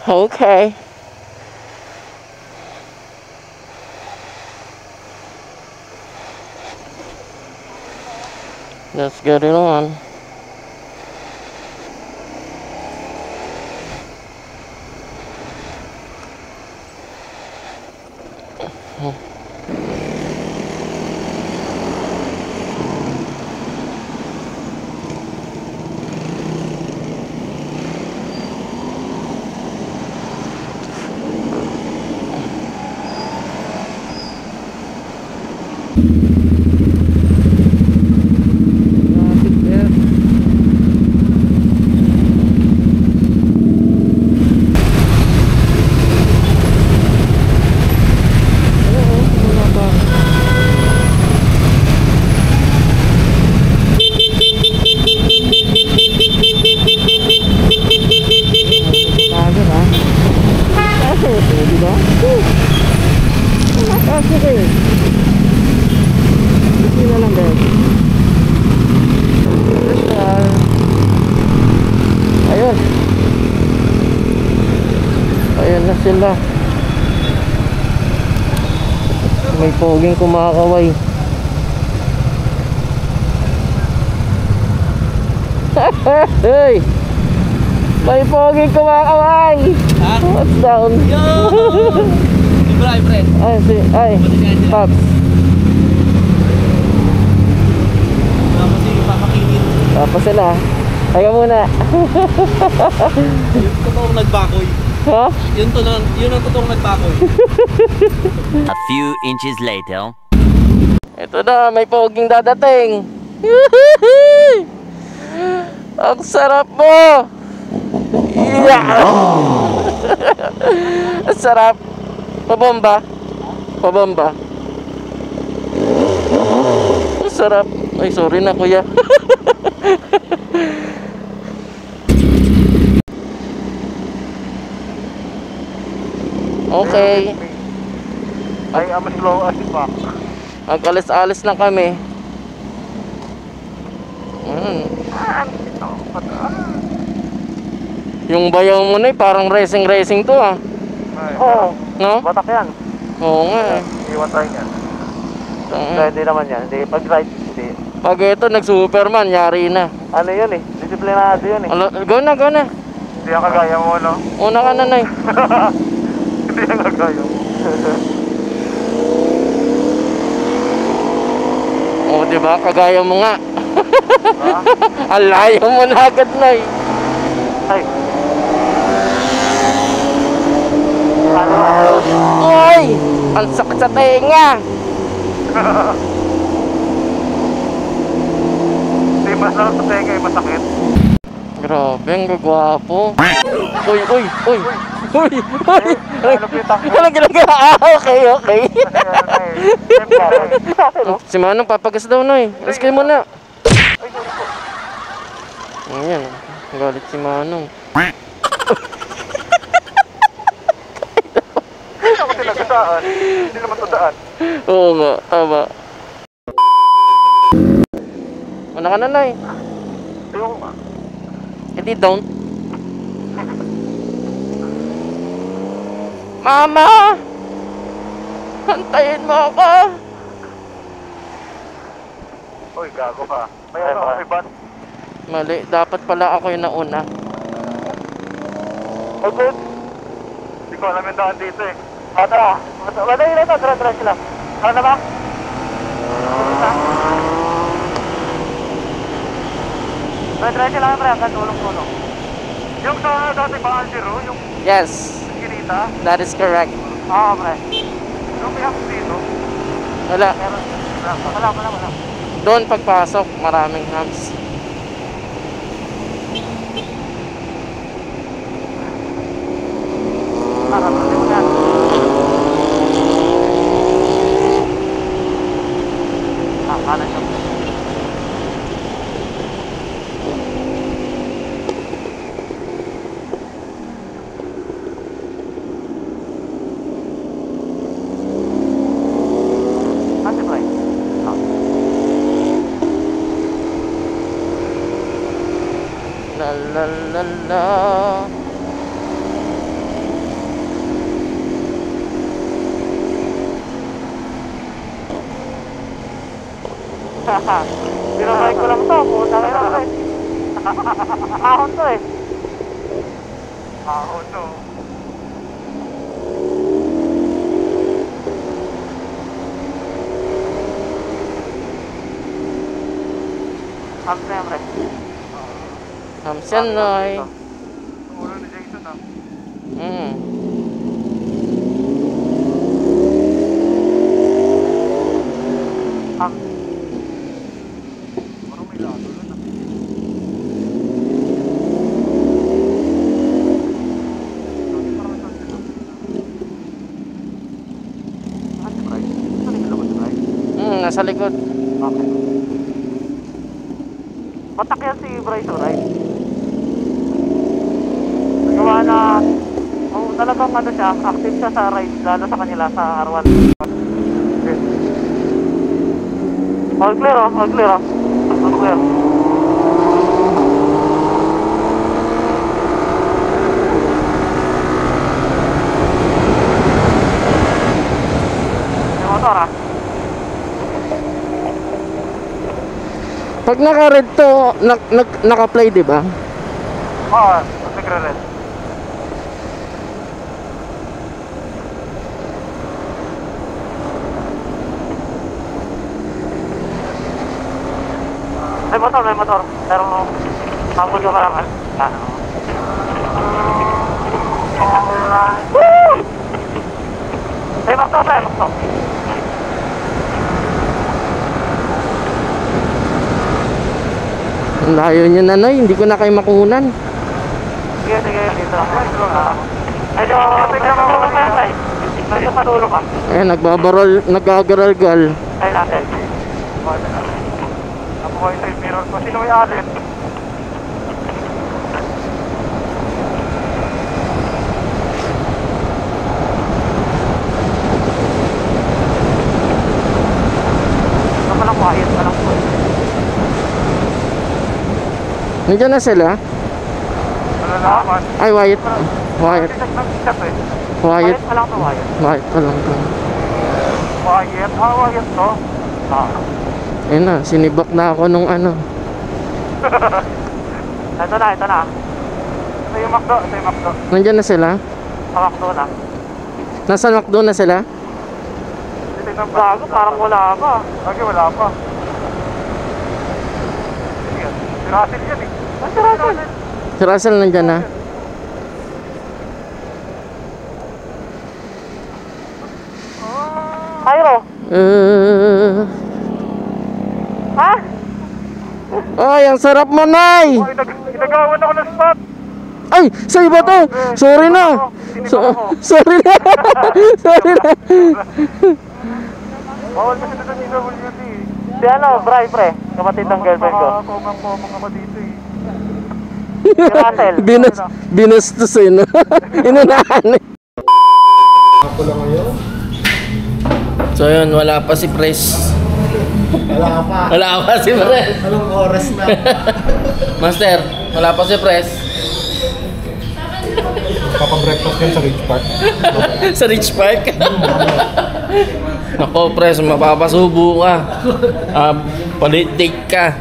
Okay. Let's get it on. Sila may poging kumakaway. Hey, may poging kumakaway. What's down? Yo! Ibray, friend. Ay, Pops. Tapos si Papa Kingin. Tapos sila. Kaya muna. Yung totoong nagbakoy. Ha? Yun ang totoong nagbakoy. A few inches later. Ito na, may poging dadating. Ang sarap mo. Yeah. Ang sarap. Pabomba. Pabomba. Ang sarap. Ay, sorry na kuya. Okay. Ay, mas slow as pa. Mag-alis-alis lang kami. Yung bayaw mo na parang racing to ah. Oo. No? Batak yan. Oo nga eh. Iwan tayo yan. Hindi naman yan. Hindi. Pag-ride, hindi. Pag ito nag-Superman, yari na. Ano yun eh? Disiplinado yun eh. Go na. Hindi ang kagaya mo, no? Una ka na, Nay. Hindi ang kagaya mo. Oo, diba? Kagaya mo nga. Alayo mo na agad, Nay. Ay. Oy! Ang sakit sa tenga. Hindi mas lang sa tenga eh, masakit. Grabe, ang gagwapo. Uy. Anong ginagawa? Okay. Si Manong papagas daw, Noy. Alas kayo muna. Ayan, galit si Manong. Hindi ako tinagadaan. Hindi naman tadaan. Oo nga, tama. Una ka na, Noy. Yung... Hindi, don't. Mama! Hantayin mo ako! Uy, gago ka. May ano, may ban. Mali, dapat pala ako yung nauna. Oh, good. Hindi ko alam yung daan dito eh. Tara. Madali na ito, tara sila. Tara na ba? Tara sila pre, hanggang tulong-tulong. Yung sa dati ba Algero, yung Yes, kinita? that is correct. Oo, pre. Yung pihak dito. Wala. Wala. Doon pagpasok, maraming hams. La. Pinabay ko lang to, puta kayo lang eh. Ahon to eh. Ahon to. Hams na yan, pre. Hams yan, Noy. Ulo ni Jason ah. Hams. Parang may lato lang ah. Nasa likod. Okay. Patak yan si Bryce, right? Gawa na, talagang ano siya, active siya sa ride, lalo sa kanila, sa R1. Okay. All clear oh, all clear oh. All clear. Yung motor ah. Pag naka-red to, naka-play, di ba? Oo, nagre-red. May motor. Pero, habol ka lang. Woo! May motor. Ang layo niya na, Noy. Hindi ko na kayo makunan. Sige, dito. Medyo, tignan mo ko na tayo. Medyo patulog ka. Ayan, nagagaral-gal. Ay natin. Ako ko yung mirror ko. Sino may alin? Walang quiet, walang quiet. Nandiyan na sila? Malalaman. Ay, Wyatt. Wyatt. Wyatt. Pa lang to, Wyatt. Wyatt pa lang to. Wyatt? Wyatt to? Ayun na, sinibak na ako nung ano. Ito na. Ito yung McDo. Nandiyan na sila? Sa McDo na. Nasa McDo na sila? Gago, parang wala pa. Lagi wala pa. Si Russell yan eh. Si Russell? Si Russell nandiyan na? Cairo? Ha? Ay, ang sarap mo, Nay! Inagawan ako ng spot. Ay, sa iba to! Sorry na! Sorry na! Sorry na! Bawal kasi na sa DWD. Si ano, Bray, pre. Kapatid ng girlfriend ko. Komang ako dito eh. Si Russell. Binastos eh, no? Inunahan eh. Ako lang ngayon. So yun, wala pa si Pres. Wala pa si Pres. Anong oras na? Master, wala pa si Pres. Papabreakfast yan sa Ridge Park. Sa Ridge Park? Nako, Pres, mapapasubo ka. Politik ka.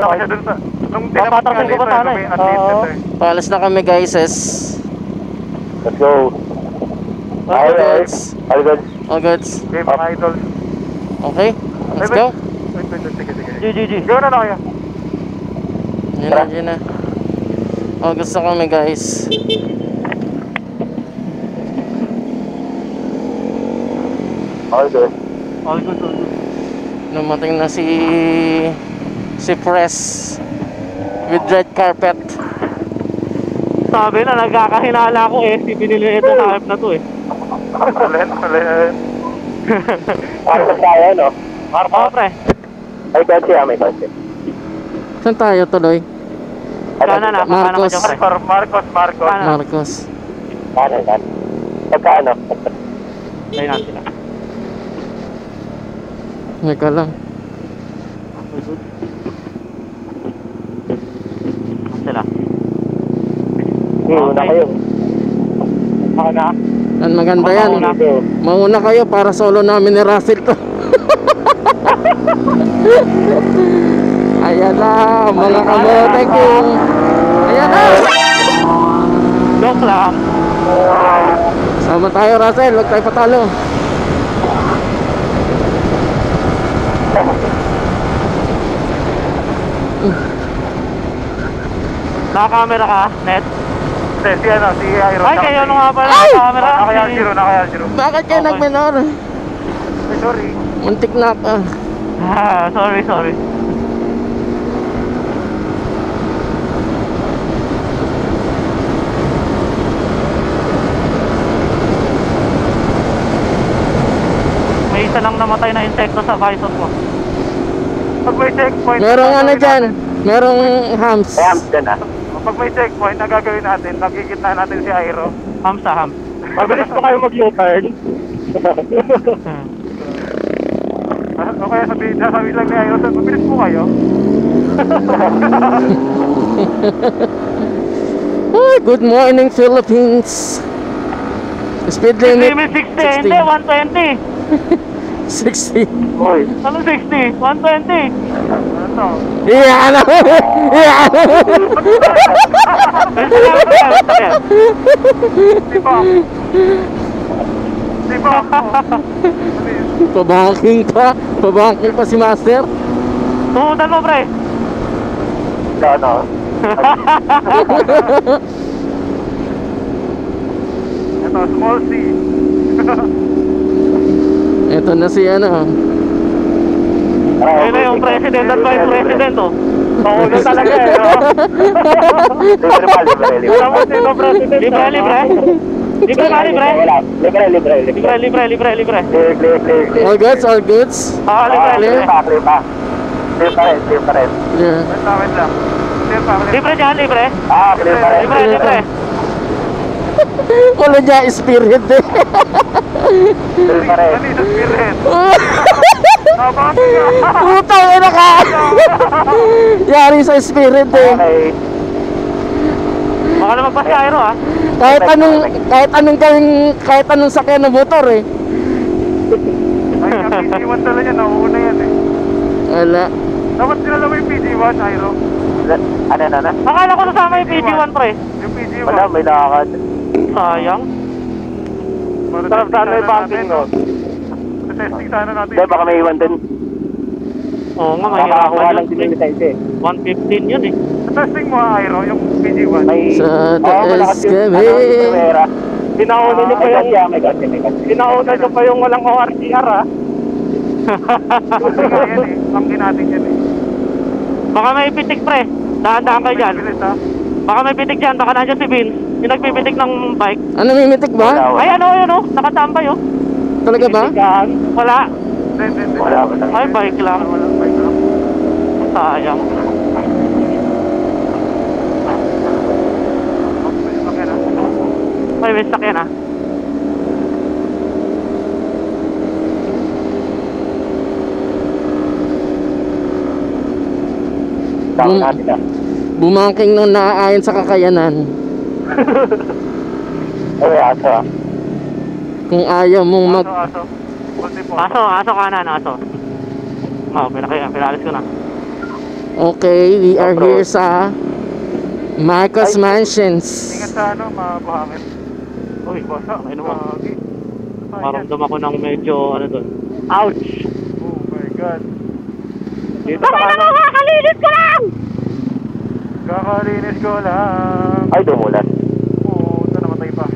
Kaya dun sa... Nung tinapatrasin ko pa sana eh. Paalis na kami, guys. Let's go. All goods. All good. All goods. Okay, mga idol. Okay, let's go. Wait. Sige. Go na kayo. Yun na. All goods na kami, guys. All good. All good. Lumating na si Pres with red carpet. Sabi na, nagkakahinala ko eh. Si binili ito sa hype na to eh. Alin. Marcos tayo, no? Marcos, pre. May kotse, may kotse. Saan tayo tuloy? Kanan na, Marcos. Marcos. Kanan. Pagkaano? Ayun na sila. Teka lang. Sila. Una kayo. Ako na. Yan, maganda yan. Mauna kayo para solo namin ni Russell to. Ayan na, mga kamotek yung... Ayan na! Joke lang. Sama tayo, Russell. Huwag tayo patalo. Naka-camera ka, Net? Si ano, si Iron. Ay, kayo ano nga pala naka-camera? Naka-Yashiro. Bakit kayo Okay. nagminor? Sorry. Muntik na pa. Sorry. May isa lang namatay na insekto sa visor mo. Pag may checkpoint, Merong ano dyan? Merong hams. dyan ah. Pag may checkpoint, nagagawin natin, nakikita natin si Airo. Hams sa hams. Mabilis pa kayo mag-U-turn. O kaya sabi lang ni Airo, mabilis po kayo. Ay, good morning, Philippines. Speed limit Limit 60, hindi, 120. 60. Hoy. Ano 60? 120. Ano? Iyan na. Iyan na. Di ba? Pabanking pa. Pabanking pa si Master. Tumutan mo, pre. Ano? Ito, small C. Ito na si ano. Ayun na yung president at vice president, oh. Paulo talaga eh, no? Libre. Alam mo sino president? Libre. Libre. All goods, all goods. Libre. Clear pa rin. Yeah. Wait lang. Clear pa. Libre dyan, libre. Clear pa rin. Libre. Wala niya spirit eh. Clear pa rin. Kanina spirit. Putang ina ka. Yari sa spirit eh. Okay. Baka naman pa si Airo, ah. Kahit anong sakyan ng motor eh. Ay, ang PG1 talaga yan. Nauuna yan eh. Wala. Dapat sinala mo yung PG1, Airo. Ano? Akala ko nasama yung PG1, pre. Yung PG1. Wala, may nakakad. Sayang. Sarap sana yung banking, no? Testing sana natin. Hindi, baka may iwan din. Oo nga, Makakakuha mahirapan lang din yung yun. lisensya eh. 115 yun, eh. Testing mo, Airo, yung PG1. May... Sa taas kami. Pinauna niyo pa yung... May kasi. Pinauna nyo pa yung walang ORCR, ha? Yan eh. Tangkin natin yan eh. Baka may pitik, pre. Dahan-dahan kayo dyan. Bilis, ha? Baka may pitik dyan. Baka nandiyan si Vince. Yung nagpipitik ng bike. Ano, mimitik ba? Ay, ano, yun, oh. Nakatambay, oh. Talaga ba? Wala. Hindi. Wala ba na? Ay, bike lang. Walang bike lang. Sayang. Okay na. Ay, may sakyan, ah. Tama natin ah. Bumangking nung naaayon sa kakayanan. Ay, aso ah. Kung ayaw mong mag... Aso. Kunti po. Aso kanan, aso. Oh, pinalis ko na. Okay, we are here sa Marcos Mansions. Ingat sa ano, mabuhangin. Uy, Basa. ano mo? Magi. Maramdam ako ng medyo, ano doon. Ouch! Oh my God. Dito sa kanan. Kakalinis ko lang! Kakalinis ko lang. Ay, dumulan. Oo, ito namatay pa.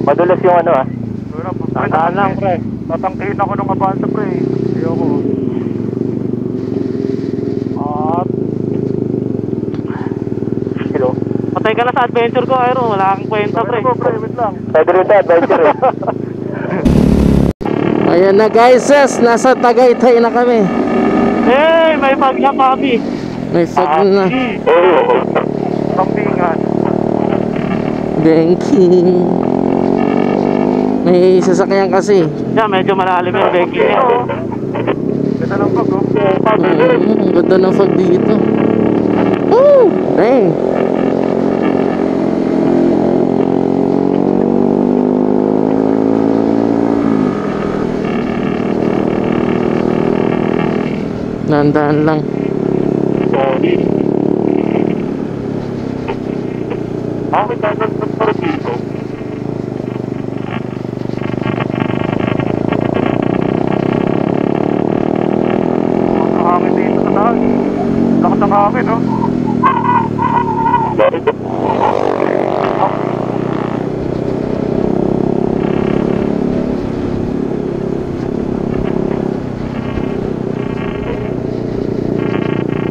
Madulas yung ano ah. Wala pa. Tandaan lang, pre. Tatangkihin ako ng Avanza, pre. Ayoko. Hello. Patay ka na sa adventure ko, Aero. Wala kang kwenta, pre. Pre, wait lang. Pwede rin tayo, adventure eh. Ayan na guys, nasa Tagaytay na kami. Hey, may bag na, papi. May fog na. Kampingan. Banking. May sasakyan kasi. Yan, medyo malalim yung banking niya. Ganda ng pag, oh. Ang ganda ng fog dito. Woo! Dang. Dahan-dahan lang. Bakit tayo nagpaparo dito? Nakakangin dito sa taas. Lakas ng hangin, no?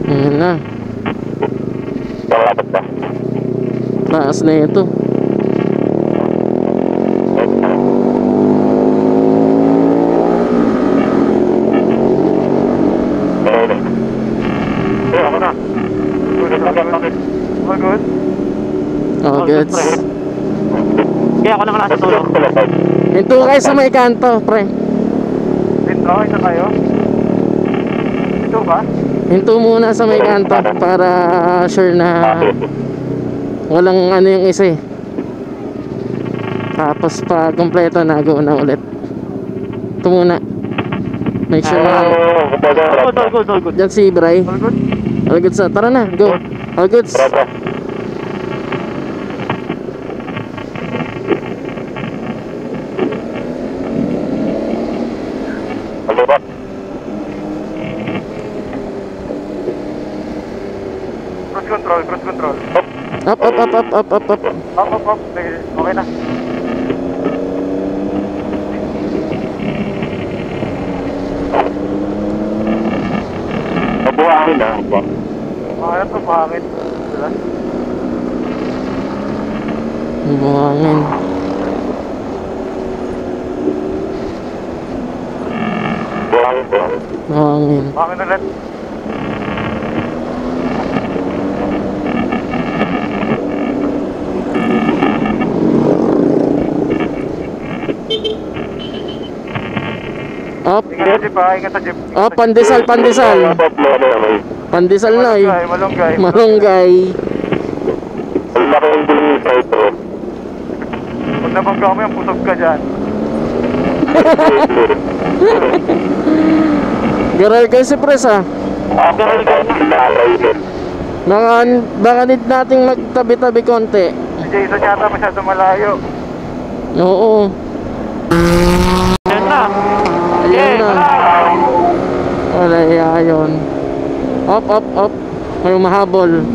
Ayan na. Taas na ito. Ako na. All good? Oh, gets. Kaya ako naman nasa tulog. Hinto kayo sa may kanto, pre. Dito, isa tayo. Ito ba? Hinto muna sa may kanto para sure na walang ano yung isa eh. Tapos pa kompleto na go na ulit. Ito muna. Make sure na All good. dyan si Bray. All good? All good sa. Tara na, go. All good. Cruise control, cruise control. Up. Up. Sige, okay na. Mabuhangin na. Okay na to, pahangin. Diba? Buhangin. Buhangin po. Buhangin. Pahangin ulit. Up. Ingat sa jeep ha, ingat sa jeep. Up, pandesal. Pandesal na eh. Malunggay. Malunggay. Ang laki yung bilhin sa ito. Pag nabangga mo yan, pusog ka dyan. Garal kayo si Pres ah. Baka need nating magtabi-tabi konti. Si Jason yata masyado malayo. Oo. Ayan na. Ayan na. Wala yun. Up. May mahabol.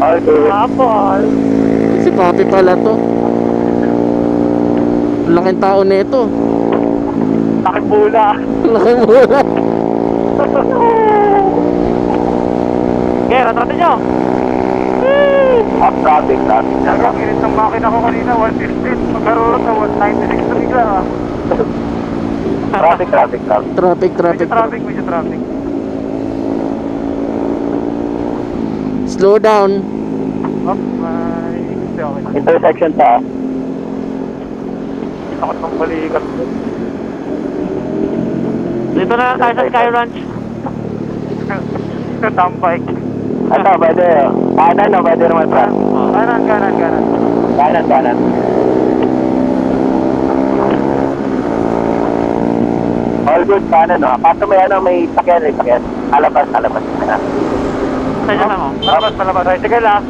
Apple. Si Papi pala to. Laking tao na ito. Laki bula. Laking mula. Kaya, ratratin nyo. Traffic. Ang init ng makina ko kanina, 115. Magkaroon na 196 na bigla ah. Traffic. Medyo traffic. Slow down. Up, may... Hindi, okay na. Intersection pa. Takot ng balikat. Dito na lang tayo sa Sky Ranch. Tambike. Ano, pwede. Kanan o pwede naman pa. Kanan. All good, kanan o. Paso may sakyan. Alabas. Saan nyo lang oh. Palabas. Ay, sige lang.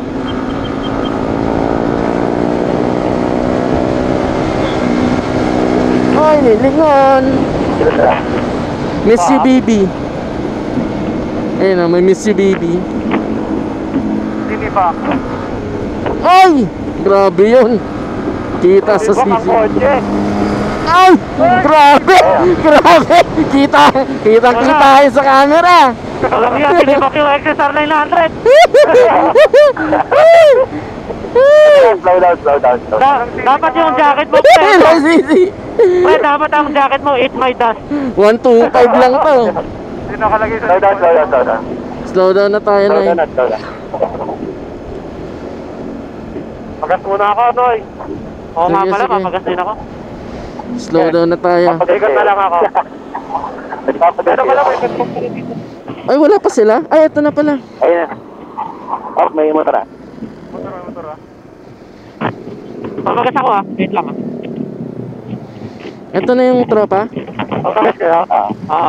Ay, nilingon. Miss you, baby. Ayun na, may miss you, baby. Sinibak. Ay! Grabe yun. Kita sa Sinibak ang CC. kotse. Ay! Grabe! Kita yun sa camera. Alam niya, sinibak yung XSR 900. Slow down. Dapat yung jacket mo, pre. Hello, CC. Pre, dapat ang jacket mo, eat my dust. 125 lang to. Hindi nakalagay sa... Slow down. Slow down na tayo na. Slow down. Magas muna ako, Noy. Oo nga Sige, pala, sige. mapagas din ako. Slow down na tayo. Paglikat na lang ako. Pero pala, may gas pala dito. Ay, wala pa sila? Ay, ito na pala. Ayun na. Oh, may motor ah. Motor ah. Mapagas ako ah, wait lang ah. Ito na yung tropa. Pagkakas kayo?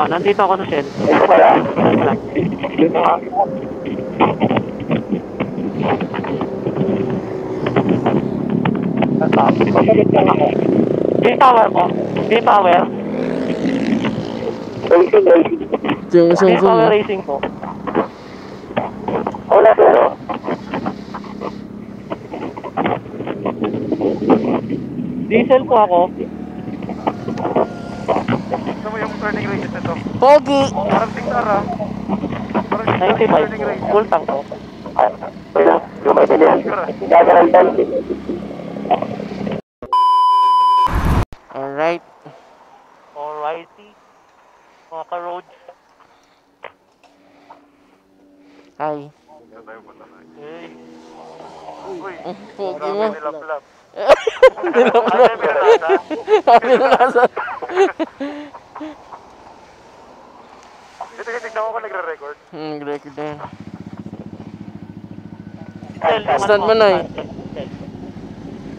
Nandito ako sa shed. Ito pala. Dito ka. Yung tower mo? Yung tower? Racing. Yung Yung isang tower zoom. racing ko? Wala pero. Diesel po ako. Ito mo yung turning radius nito. Pogi! Parang tingnar ah. Parang tingnar yung turning 95. radius. Full tank ko. Yung may ganyan. Gagalitan. Alright. Alrighty. Mga ka-roads. Hi. Ito tayo punta na. Hey. Uy, Pogi mo. marami nilaplap. Kami na nasa. Ito tignan ko kung nagre-record. Nag-record na yan. Diesel, Stand mo na eh.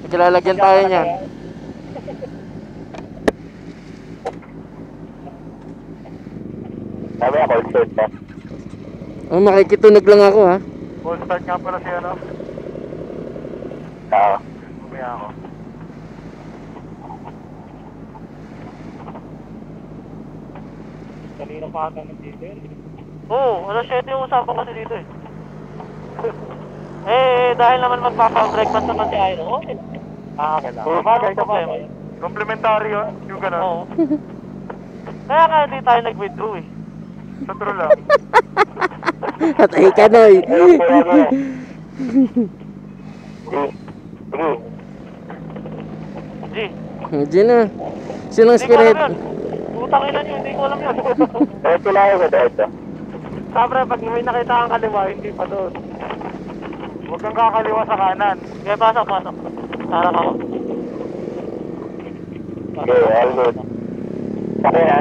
Magkalalagyan tayo niyan. Sabi ako, short na. Oh, makikitunog lang ako ha. Full start nga pala si ano. Oo. Umaya ako. Kanina pa ata ng diesel. Oo, alas 7 yung usapan kasi dito eh. Dahil naman magpapa-breakfast naman si Airo, okay. Kailangan. Oo, bagay ka pa eh. Complementary yun, yung gano'n. Oo. Kaya nga hindi tayo nag-withdraw eh. Sa true lang. Patay ka noy. Ayun po yan eh. Sige. G, Hindi na. Sinong hindi ko alam spirit? yun. Putang ina nyo, hindi ko alam yun. Eh, kailangan ko dito. Sabre, pag may nakita kang kaliwa, hindi pa doon. Huwag kang kakaliwa sa kanan. Kaya pasok. Harap ako. Okay, all good. Okay na.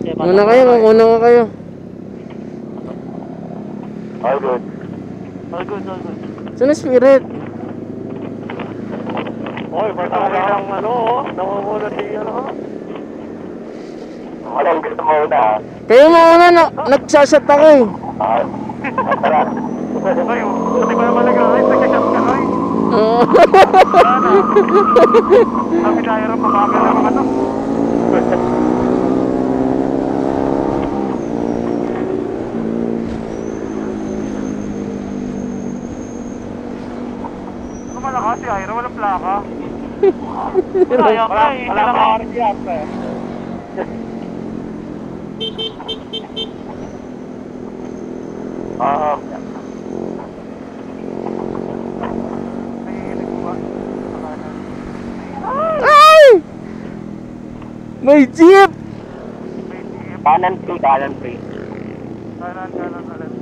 Kaya pasok. Una kayo, una ka kayo. All good. All good. Sinong spirit? Oy, basta ka lang namumula si Walang gusto mo na. Kayo mauna na, nagsashot ako eh. Tara. Ay, pati ba naman nag-ay? Nag-shot ka na eh. Oo. Sabi na hirap makagal ng mga to. Ano malakas si Ira? Walang plaka. Wala ka RPM eh. Nahihilig mo ba? Sa kanan. Ay! May jeep! May jeep. Kanan free. Kanan ulit.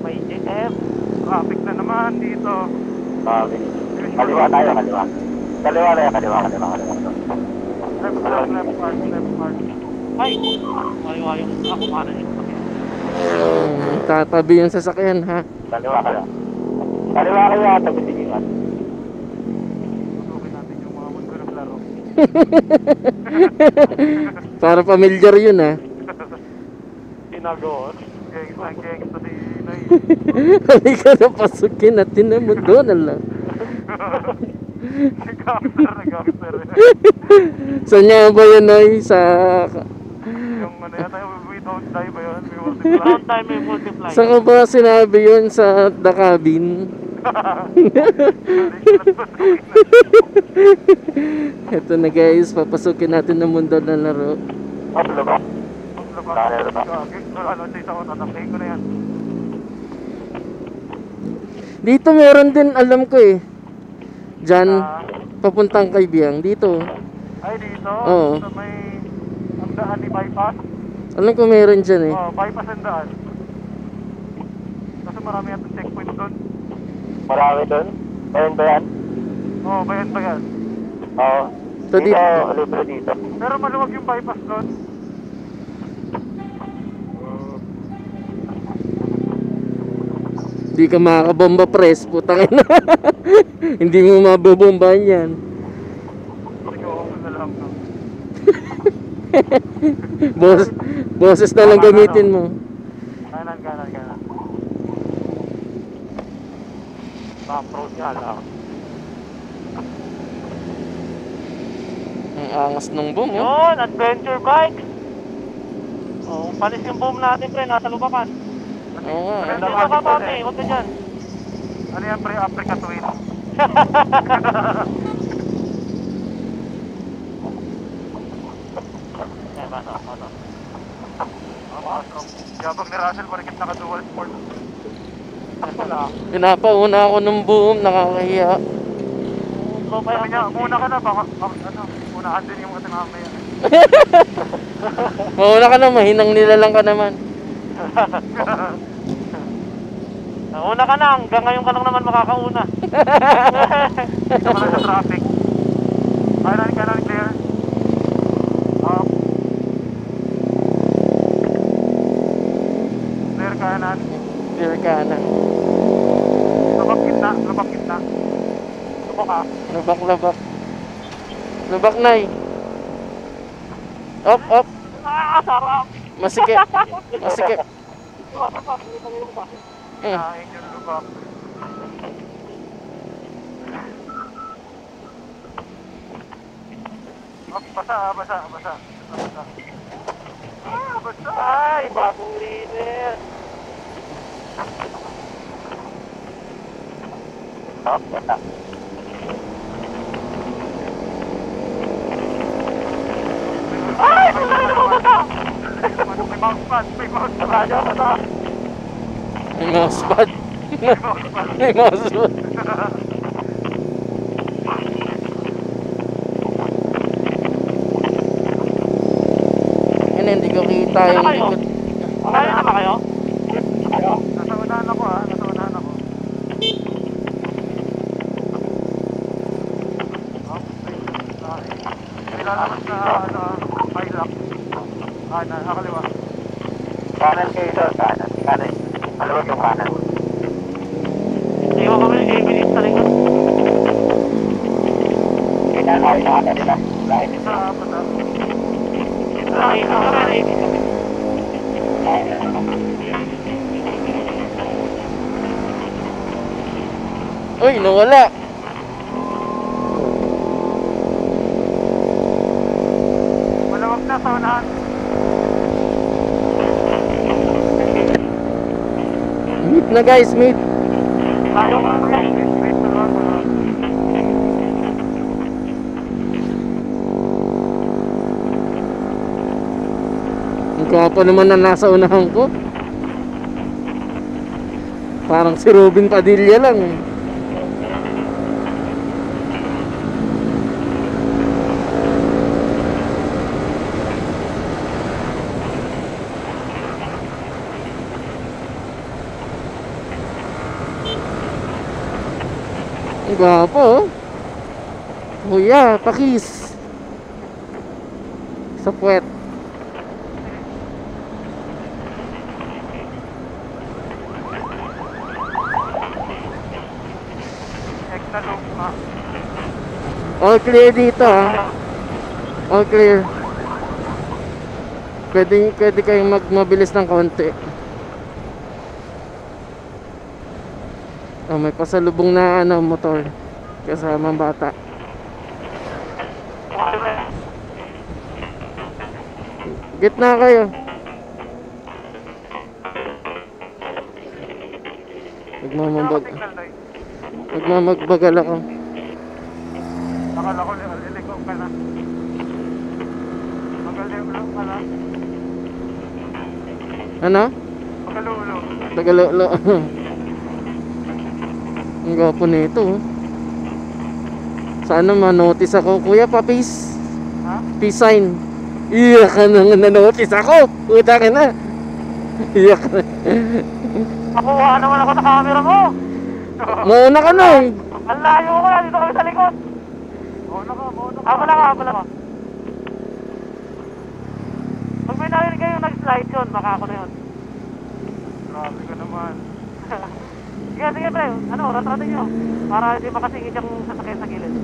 May JF. Traffic na naman dito. Okay. Kaliwa tayo. Kaliwa. Left part. Ay! Maliwa yung ako kanan yung sakit. Tatabi yung sasakyan ha. Kaliwa kayo. Tapos sigilan. Tutukin natin yung mga mundo ng laro. Para pamilyar yun ha. Tinagot. Gangsta si Nay. Hindi ka napasukin at tinamo doon lang. Gangster. Saan niya ba yun ay? Sa... Yung ano yata, we don't die ba yun? We will Don't multiply. time may multiply. Saan ka ba sinabi yun sa The Cabin? Ito na guys, papasukin natin ang mundo ng laro. Ano, sa ako, tatakay ko na yan. Dito meron din, alam ko eh. Diyan, Ah, papuntang kay Biang. Dito. ay, dito? Oo. Sa may, ang daan ni bypass? Alam ko meron dyan eh. Oo, bypass ang daan. Kasi marami yatang checkpoint doon. Marami doon. Ayun ba yan? Oo, bayan ba yan? Oo. So, dito. Libre dito. Pero maluwag yung bypass doon. Hindi ka makakabomba press, putang ina. Hindi mo mabobombahan yan. Sige, oo, na lang. No? Boses na lang gamitin mo. Kanan. Back-road nga lang. Ang angas ng boom, oh. Yun, adventure bike. Oh, palis yung boom natin, pre, nasa lubakan. Oo nga. Nasa lubakan, pre, huwag ka dyan. Ano yan, pre, Africa Twin? Yabang ni Russell, marikit naka-dual sport. Pinapauna ako ng boom, nakakahiya. Sabi niya, muna ka na, baka, unahan din yung ating mamaya. Mauna ka na, mahinang nilalang ka naman. Una ka na, hanggang ngayon ka lang naman makakauna. Ito ka lang sa traffic. Kanan, clear. Up. Clear kanan. Clear kanan. Lubak gitna. Lubak ka. Labak. Labak, Nay. Up. Sarap! Masikip. Kain yung lubak. Basa. Ay, bagong leader. Basta. Ay, basa! May mouse pad. May mousepad. May mousepad. Yan, hindi ko kita yung likod. Kaya na ba kayo? Nasa unahan ako. Nilalaman sa pilot. Nakaliwa. Kanan kayo doon, kanan. Maluwag yung kanan. Hindi ko kami i-bilis sa likod. Kailangan kayo sa kanan nila. Basa. Nakita ka na Uy, nawala. Malawag na sa unahan. Meet na guys, meet. Tayo ka na. Ang gwapo naman na nasa unahan ko. Parang si Robin Padilla lang. Ang gwapo, oh. Kuya, pakis. Sa puwet. Extra loop ha. All clear dito, ha. All clear. Pwede kayong mabilis ng konti. Oh, may pasalubong na motor kasama bata. Gitna kayo. Magmamagbagal ako. Nakala ko liliko ka na. Magaling ka na. Ano? Magalulo. Tagalo. Ang gwapo nito, oh. Sana ma-notice ako. Kuya, pa-peace. Ha? Peace sign. Iyak ka nang na-notice ako. Puta ka na. Iyak ka na. Nakuha naman ako sa camera mo. Mauna ka na, eh. Ang layo ko na. Dito kami sa likod. Mauna ka. Abala ka. Pag may narinig kayo nag-slide yun, baka ako na yun. Grabe ka naman. Sige pre, ratratin nyo. Para hindi makasingit yung sasakyan sa gilid.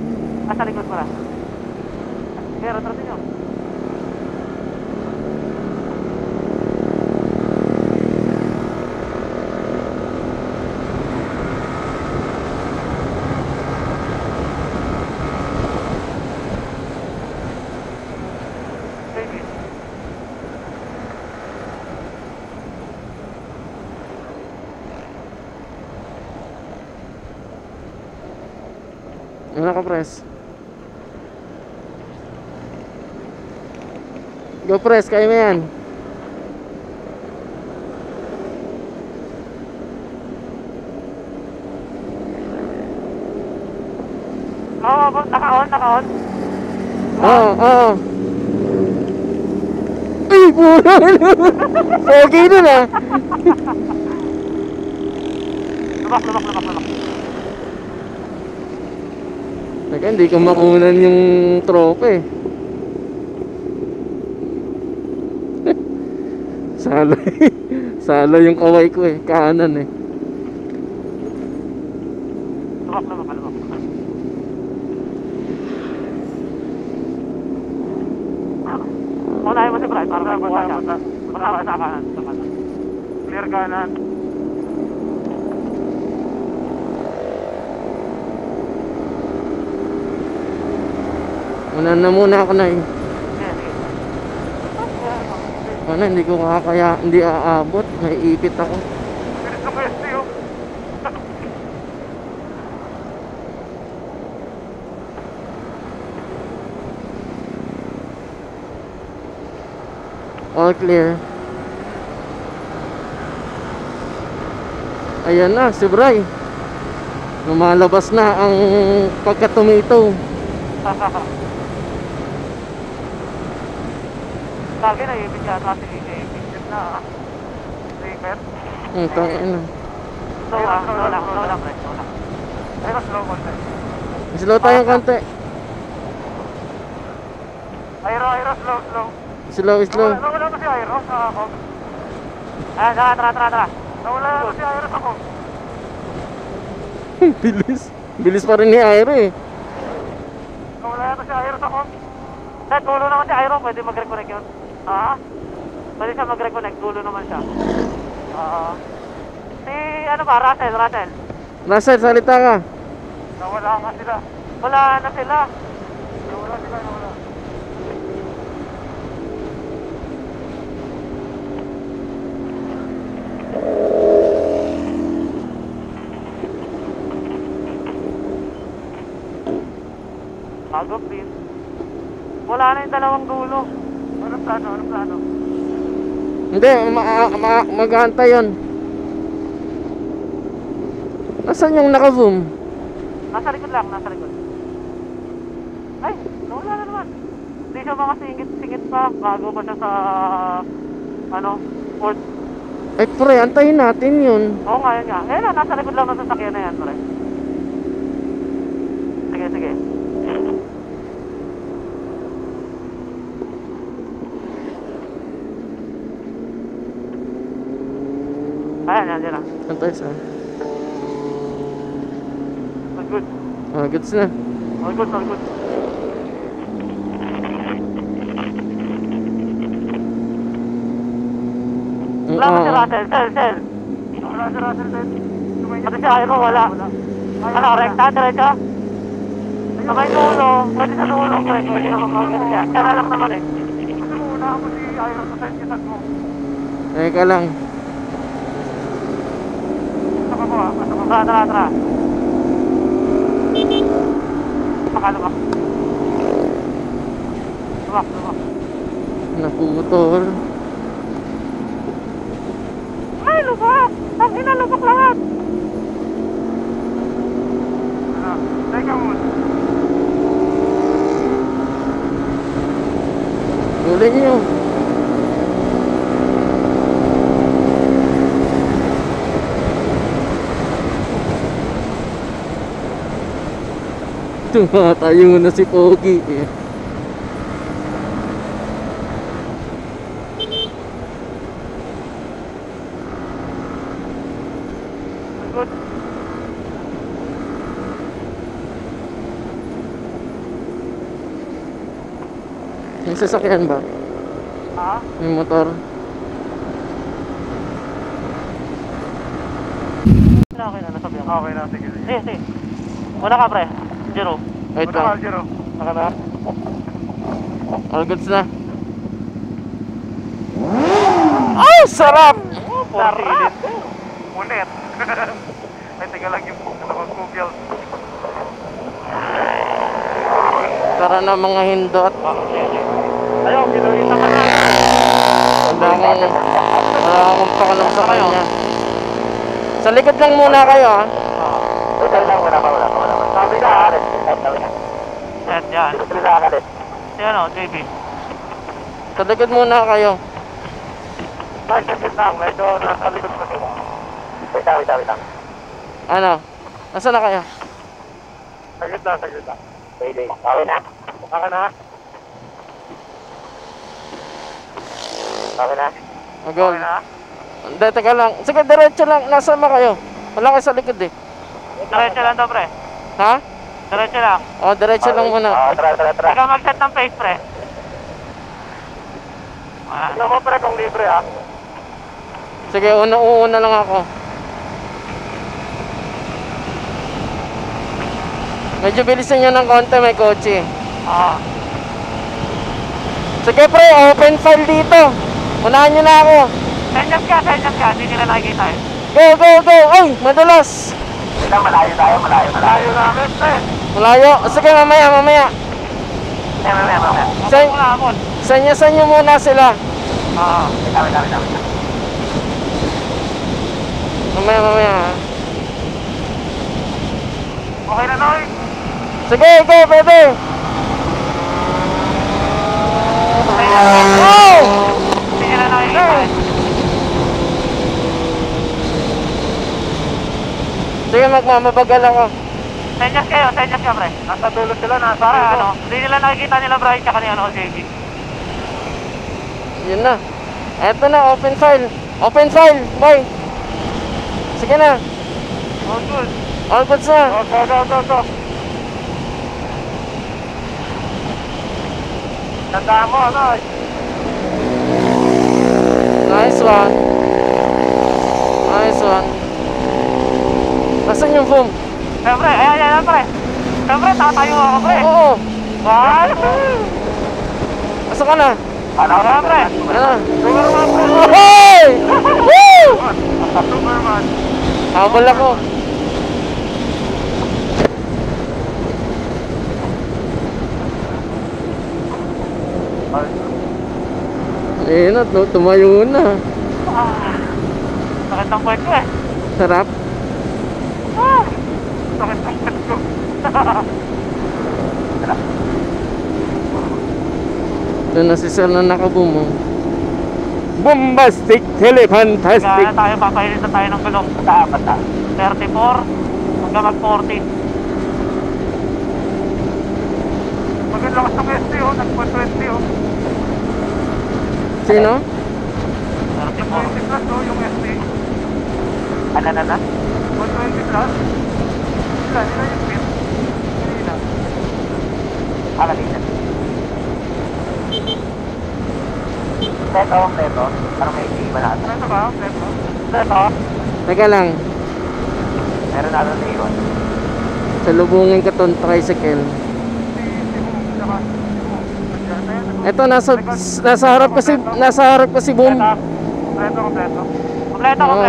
Sa likod pala. Sige, ratratin nyo. Naka-press. Go press, kaya mo yan. Oo, naka-on. Oo. Ay, puro. Pogi nun ah. Lubak. Teka, hindi ko makunan yung tropa eh. Sala yung kaway ko eh, kanan eh. Lubak. Unahin mo si Brian para may buha siya. Masama sa kanan. Clear kanan. Unan na muna ako na eh. Sige. Ano, hindi ko kakaya, hindi aabot. May ipit ako. Bilis na pwesto yun. All clear. Ayan na, si Bray. Lumalabas na ang pagka-tomato. Lagi na ibig yata si Ibig na Raker. Tangin na. Slow lang. Pero slow konti. Slow tayong konti. Aero, slow. Slow. Nawala na si Aero sa ako. Tara. Nawala na si Aero sa ako. Bilis pa rin ni Aero eh. Nawala na si Aero sa ako. Dahil tulo naman si Aero, pwede mag-reconnect yun. Pwede siya mag-reconnect, tulo naman siya. Si ano ba, Russell. Russell, salita ka. Nawala nga sila. Wala na sila. Nawala. Agop din. Wala na yung dalawang dulo. Anong plano? Hindi, mag-aantay yun. Nasaan yung naka-zoom? Nasa likod lang. Ay, nawala na naman. Hindi siya mga singit pa. Bago pa siya sa port. Ay pre, antayin natin yun. Oo nga, yun nga. Nasa likod lang ng sasakyan na yan, pre. Sige. Ayan, yan lang. Antay sa. All good. Goods na. All good. Wala ba si Russell? Sel. Wala si Russell, Sel. Pati si Aero, wala. Ano, rekta, diretso? Sa may dulo. Pwede sa dulo, pwede na makakagano siya. Kaya lang naman eh. Kasi muna ako si Aero sa side kisag mo. Teka lang. Tara. Makalubak. Lubak. Naputol. Ay, lubak! Ang inalubak lahat! Teka muna. Huli niyo. Tumatayo na si Pogi eh. Good. May sasakyan ba? May motor? Okay na, nasabi ako. Okay na, sige. Wala ka, pre. Zero. Wait lang. Zero. Naka na. All goods na. Ay, sarap! Sarap! Ulit. Ay, teka lang yung mag-google. Tara na mga hindot. Ayaw, kinulit naman na. Wala akong pakalam sa kanya. Sa likod lang muna kayo ha. Ito lang, wala pa. Sabi ka, alis. Yan. Ito lang, alis. Yan o, JB. Sa likod muna kayo. Nagkakit lang, medyo nasa likod ko sila. Wait lang. Ano? Nasaan na kayo? Saglit lang. Pwede. Okay na. Agol. Hindi, teka lang. Sige, diretso lang. Nasaan ba kayo? Wala kayo sa likod eh. Diretso lang to, pre. Ha? Diretso lang. O, diretso lang muna. Tara. Ikaw mag-set ng face, pre. Ano mo pre kung libre ha? Sige, uuna lang ako. Medyo bilisan nyo ng konti, may kotse. Sige pre, open file dito. Unahan nyo na ako. Senyas ka. Hindi nila nakikita eh. Go! Ay, madalas. Ito, malayo tayo. Tayo namin, pre. Malayo. Sige, mamaya. Mamaya. Sanyasan nyo muna sila. Wait. Mamaya. Okay na, Noy. Sige, go, pwede. Oh! Hindi nila nakikita eh. Sige, magmamabagal ako. Senyas ka, pre. Nasa dulo sila, nasa Para dulo. ano, hindi nila nakikita nila Brian tsaka ni ano, JB. Yun na. Eto na, open file. Bye. Sige na. Oh, good. All goods na. Go. Tandaan mo, ano? Nice one. Nasaan yung foam? Siyempre, ayan, pre. Siyempre, tatayo ako, pre. Oo. Bye. Nasaan ka na? Ano, Siyempre. Ano? Superman, pre. Hey! Woo! Superman. Habol ako. Ayun na, tumayo na. Sakit ng puwet ko eh. Sarap. Sakit ng puwet ko. Doon na si Sir na nakaboom. Bombastic, telefantastic. Kaya tayo, papahilit na tayo ng gulong. Dapat na. 34 hanggang mag-40. Magandang sa ST oh, nag-120 oh. Sino? 34 plus oh, yung ST. Ano na? 120 plus. Nila yung speed. Nila. Kanina. Pleto. Parang may iba na. Ito ba? Pleto. Teka lang. Meron na doon na iwan. Salubungin ka tong tricycle. Ito, nasa harap kasi boom. Kompleto. Oh,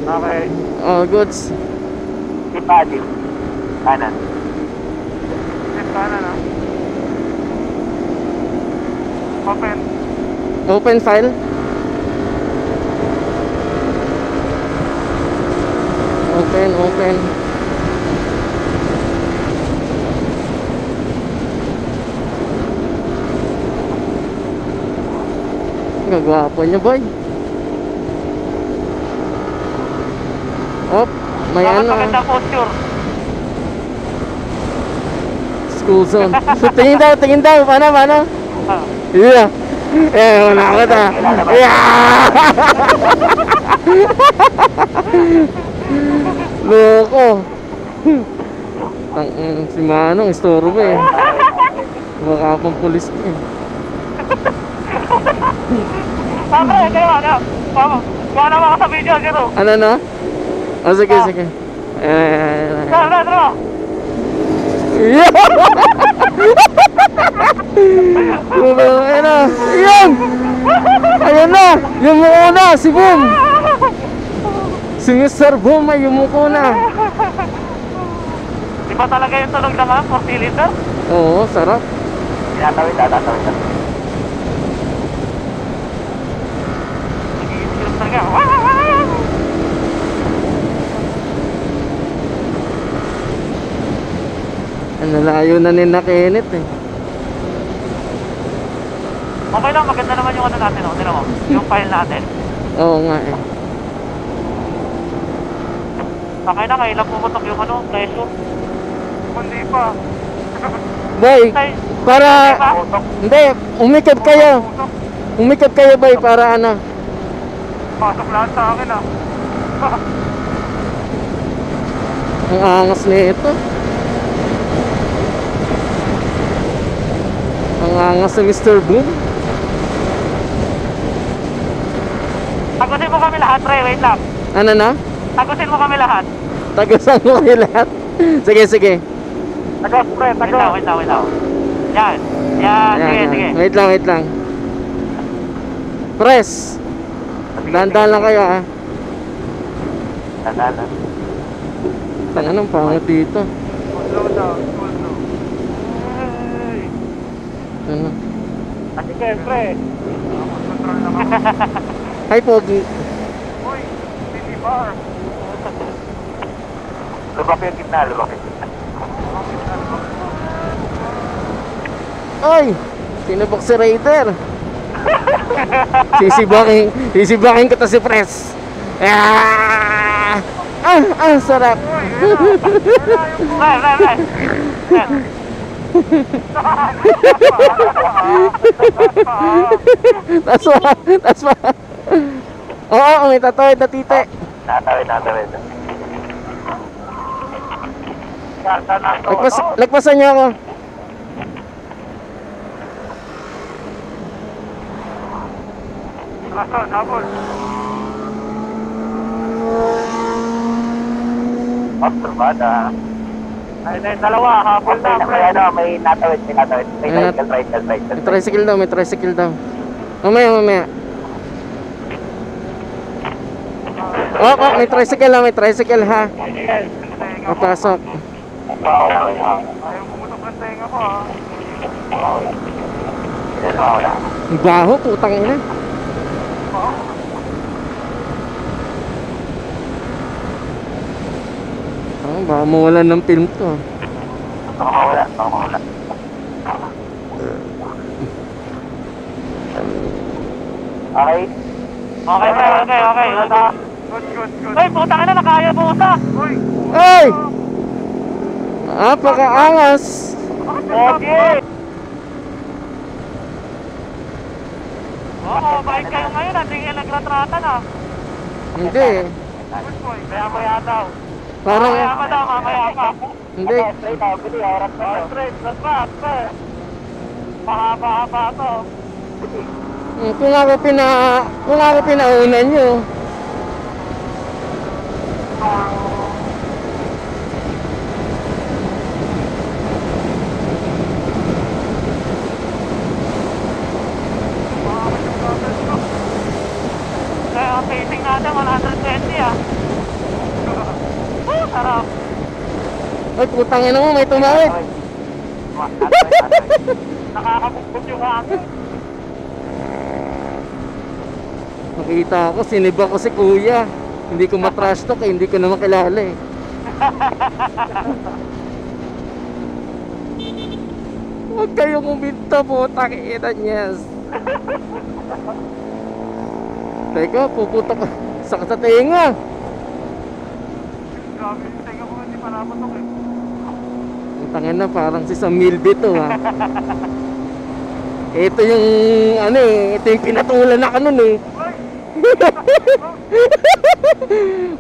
Okay. oh, goods. Ipadim. Kanan. Sit kanan ah. Open file. Open. Gagwapo niya, boy. Op, may Bakit ano. magandang posture? School zone. So, tingin daw. Paano? Yeah. Wala ko ta. Yeah! Loko. Si Manong, istorbo eh. Baka pang pulis eh. Siyempre, kayo ano? Kuha naman ako sa video, gano'n. Ano no? Oh, sige. Tara. Yeah! Ayan na! Yumuko na! Si Boom! Si Mr. Boom ay yumuko na! Iba talaga yung tunog naman, 4 cylinder. Oo, sarap. Tinatawid na, tatawid na. Nag-iiskilip talaga. Ang layo na ni Kenneth eh. Okay lang, maganda naman yung ano natin, oh. Tignan mo, yung file natin. Oo nga eh. Okay na, kailan pumutok yung ano, preso. Hindi pa. Boy, Ay, para... Hindi, umikab kayo. putok. Umikab kayo boy, para ano. Pasok lahat sa akin, ah. Ang angas nito. Ang angas sa Mr. Boom. Tagusin mo kami lahat, pre. Wait lang. Ano na? Tagusin mo kami lahat. Tagusan mo kayo lahat. Sige, sige. Tagos, pre. Tagos. Wait lang. Yan. Yan. Sige, Yan, sige. yan. Wait lang. Press. Dahan-dahan lang kayo ah. Tandaan. Tangan ang pangat dito. Slow down. Ano? Kasi siyempre. Control naman. Hi, Pogi. Uy, hindi bar. Lubak yung gitna, lubak yung gitna. Oy! Sinubok si Raider. Sisibaking ko to si Press. Sarap. Right. That's why. Oo, may tatawid na tite. Natawid. Lagpasan niyo ako. Rason, habol. Observada. Ay, dalawa, habol na, pre. May natawid. May Ayun, tricycle. May tricycle daw. Mamaya. Oh, may tricycle ha. Papasok. Ayaw pumutok ng tenga ko, ah. Ang baho, putang ina. Baka mawalan ng film to. Wala. Okay. Okay. Good. Uy, putang ina, nakaya buta. Uy. Ay! Napakaangas. Okay. Oo, bait kayo ngayon, hindi kayo naglatratan, ah. Hindi. Good boy, maya daw. Parang Mamaya pa. hindi. Straight, pre. Mahaba-haba to. Kung ako pinauna nyo. Kaya ang pacing natin, 120, ah. Sarap. Ay, putang ina mo, may tumawid. Nakakabugbog yung hangin. Nakita ko, siniba ko si kuya. Hindi ko matrash talk eh, hindi ko naman kilala eh. Huwag kayong uminta po, takinan yes. Teka, puputok sa tenga. Grabe yung tenga ko, hindi pa napatok eh. Ang tangin na, parang si Samilby to ha. Ito yung ano eh, ito yung pinatulan ako nun eh.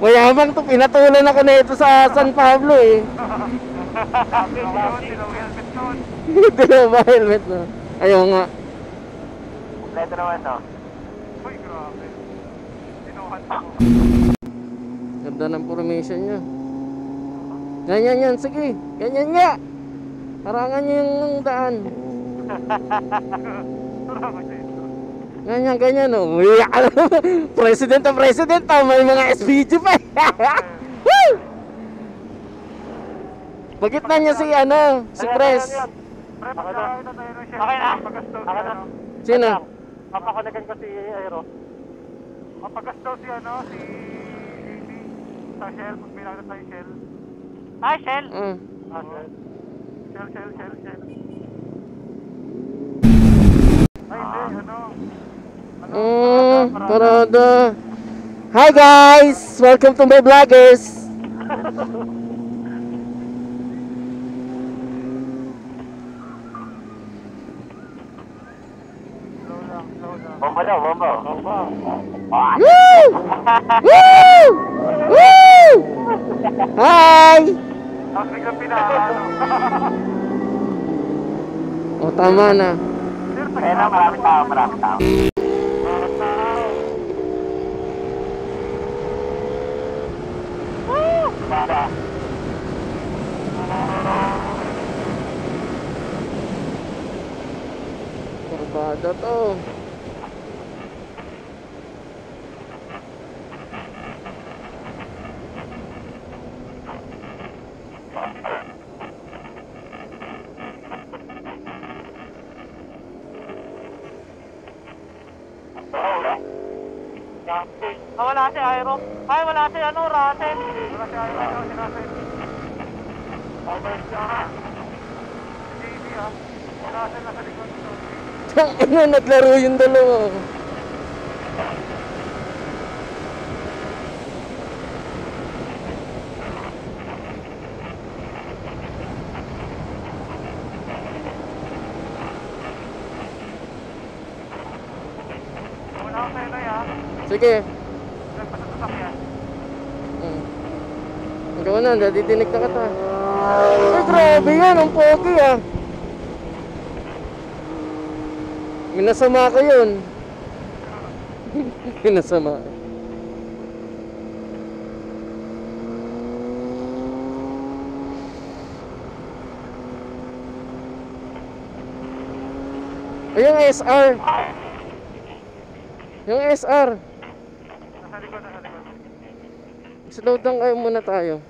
Mayabang to, pinatulan ako na ito sa San Pablo eh. Hindi na ba helmet no? Ayaw nga. Kompleto naman to. Uy, grabe. Sinuhan ko. Ganda ng formation nyo. Ganyan yan, sige. Ganyan nga. Harangan nyo yung daan. Ganyan, oh. Umiyak ka na. President, may mga SVG pa. Woo! Pagitna niya si Press. Okay na? Okay na. Sino? Papakonekan ko si Aero. Mapagas daw si sa Shell, pag may nakita tayo Shell. Hi, Shell. Mm. Shell. Ay, hindi, Parada. Hi guys! Welcome to my vloggers! Bomba. Woo! Woo! Woo! Hi! Tapos biglang pinaano. O, tama na. Kaya na, marami tao. Barbada to. Wala si Aero. Ay, wala si Russell. Wala si Aero, si Russell. JB ah. Si Russell nasa likod nito. Tangina, naglaro yung dalawa. Wala akong Penoy ah. Sige. Nagpasasasakyan. Ikaw na, nadidinig na kita. Ay, grabe yan, ang pogi ah. Minasama ko yun. Minasama. Ay, yung SR. Yung SR. Nasa likod. Slow down kayo muna tayo.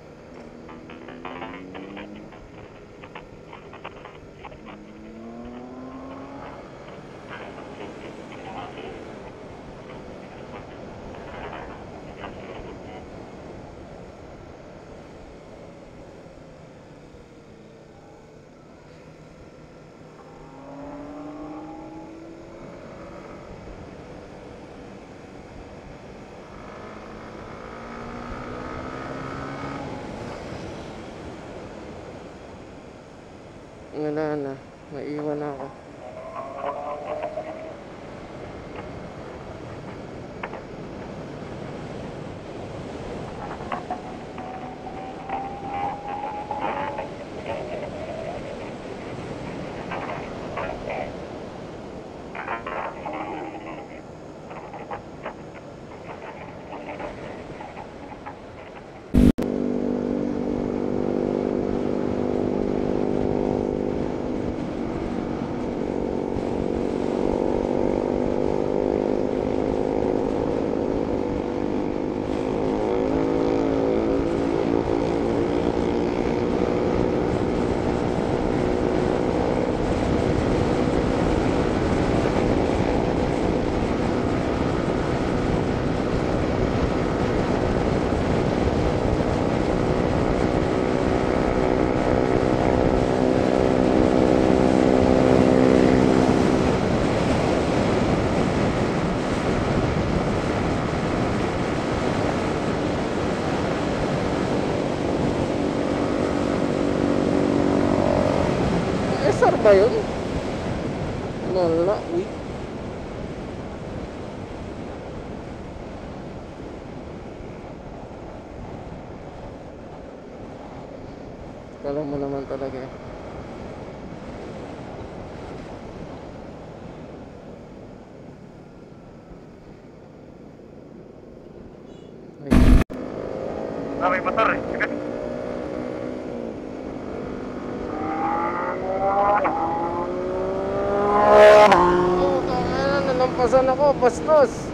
Wala na, maiwan ako. SR ba yun? Wala, uy. Kala mo naman talaga eh. May motor eh. Oh, kaya nalampasan ako, bastos.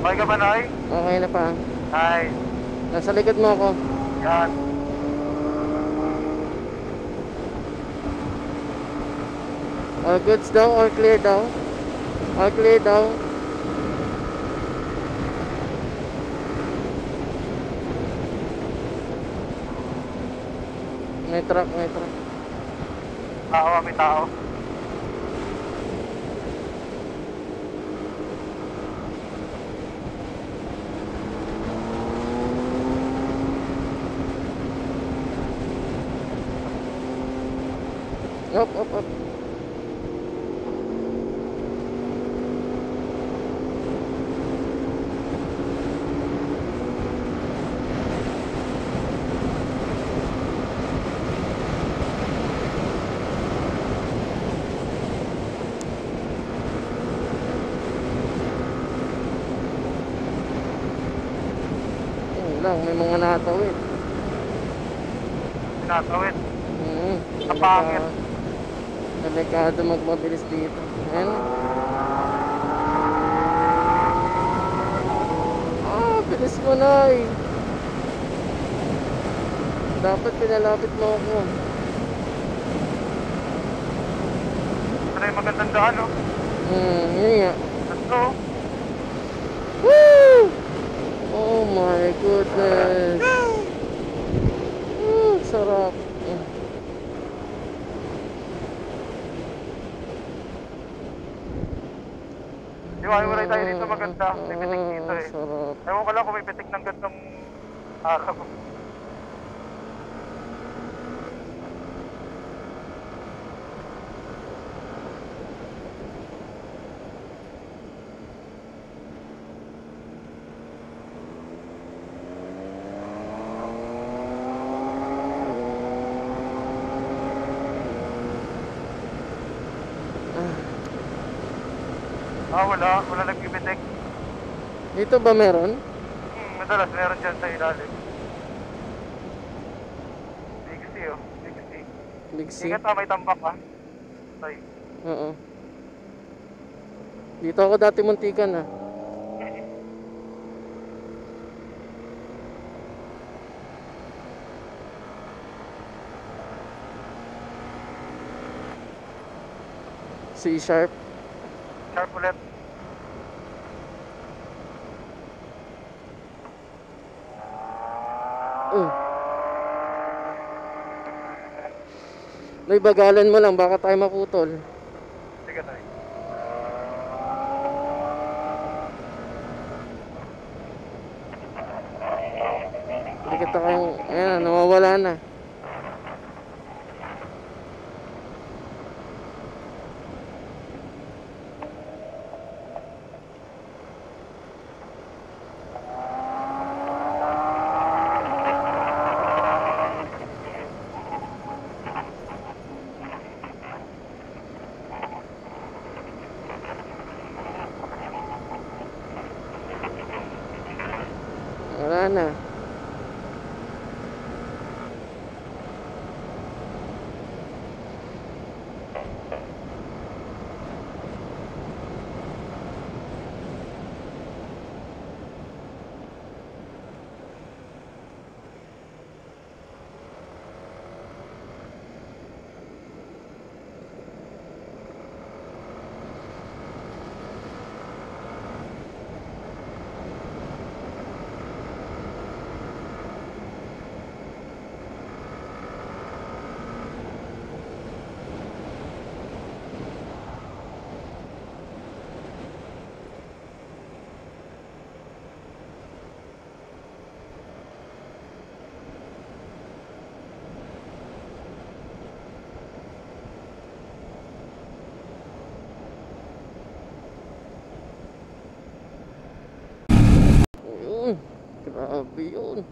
Okay ka ba, Noy? Okay na pa. Nice. Nasa likod mo ako. Yan. All goods daw, all clear daw. All clear daw. May truck, may truck. Tao, may tao. Up, up, up. Ayun lang, may mga natawid. Tinatawid. Napangit. Delikado magmabilis dito. Ayan. Bilis mo na eh. Dapat pinalapit mo ako. Ito na yung magandang daan, no? Yun nga. Let's go. Woo! Oh my goodness. Sarap. Iwahiwalay tayo dito maganda. May pitik dito eh. Sarap. Ewan ko lang kung may pitik ng gandang araw. Wala nagbibitik. Dito ba meron? Madalas meron dyan sa ilalim. Big C, oh. Big C. Big C? Ingat may tambak, ha? Tay. Oo. Dito ako dati muntikan, ah. C sharp. Sharp ulit. May bagalan mo lang, baka tayo maputol. Sige tayo. Hindi kita kayong, ayan, nawawala na. Wala na. Grabe yun.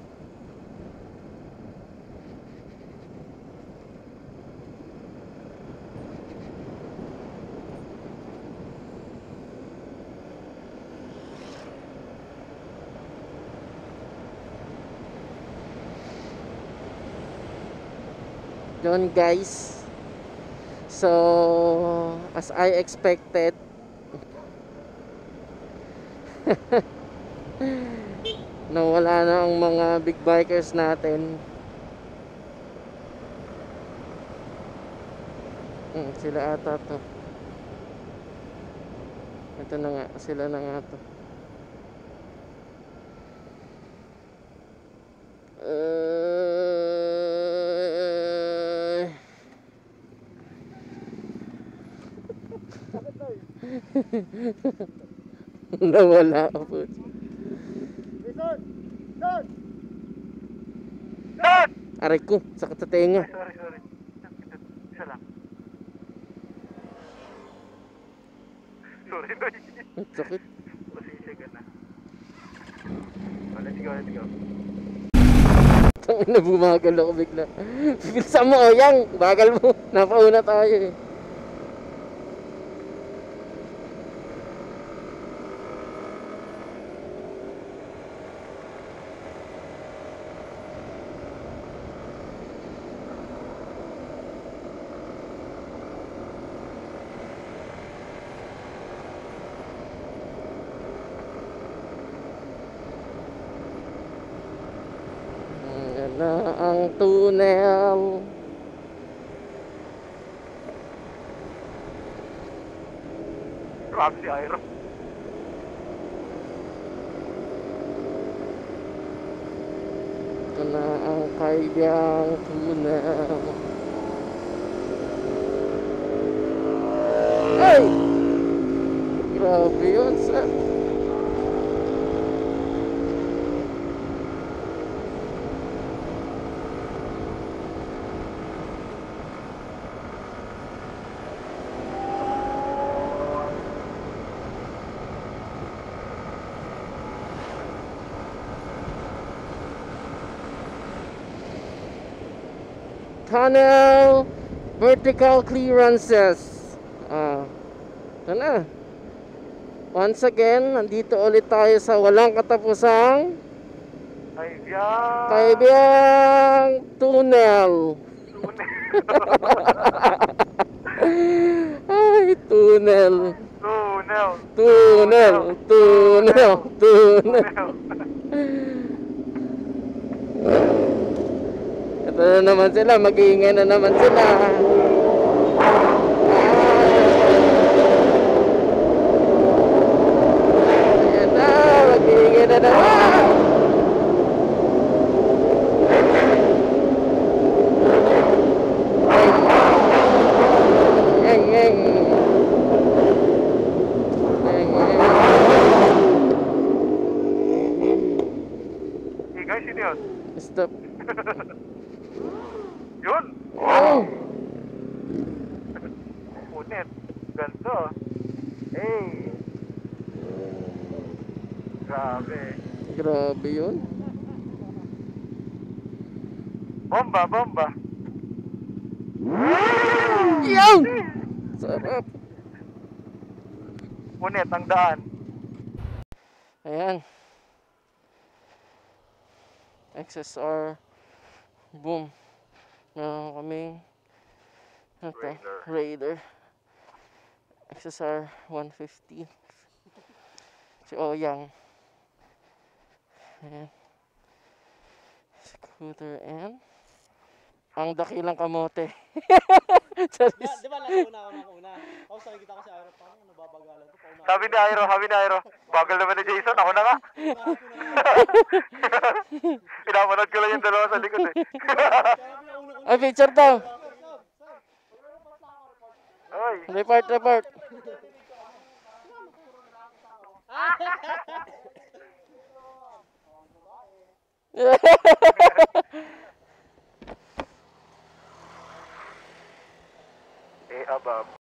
Yun guys. So as I expected nawala na ang mga big bikers natin. Sila ata to. Ito na nga, sila na nga to. Nawala ako po. Aray ko, sakit sa tenga. Sorry. Isa lang. Sorry, Noy. Ang sakit. Pasensya ka na. Oh, let's go. Tangina, bumagal ako bigla. Bilisan mo, Oyang. Bagal mo. Napauna tayo eh. Yan na ang tunnel. Grabe si Iro. Ito na ang kaibyang tunnel. Ay! Grabe yun, sir. Tunnel vertical clearances. Ito na. Once again, nandito ulit tayo sa walang katapusang Kaibyang Tunnel. Ay, tunnel. Ito na naman sila, mag-iingay na naman sila. Ayan na, mag-iingay na naman. Hey guys, sino yun? Stop. Yun! Oh, Punit. Ganto. Hey! Grabe. grabe yun. Bomba! Yan! Sarap. Punit ang daan. Ayan. XSR. Boom. Meron kaming Raider. XSR 150. Si Oyang. Ayan. Scooter and ang dakilang kamote. Charis. Di ba nauna? Tapos nakikita ko si Iro, parang nababagalan ko. Sabi ni Iro, bagal naman ni Jason, ako na nga. Pinapanood ko lang yung dalawa sa likod eh. Ay, picture daw. Oy, Report. above.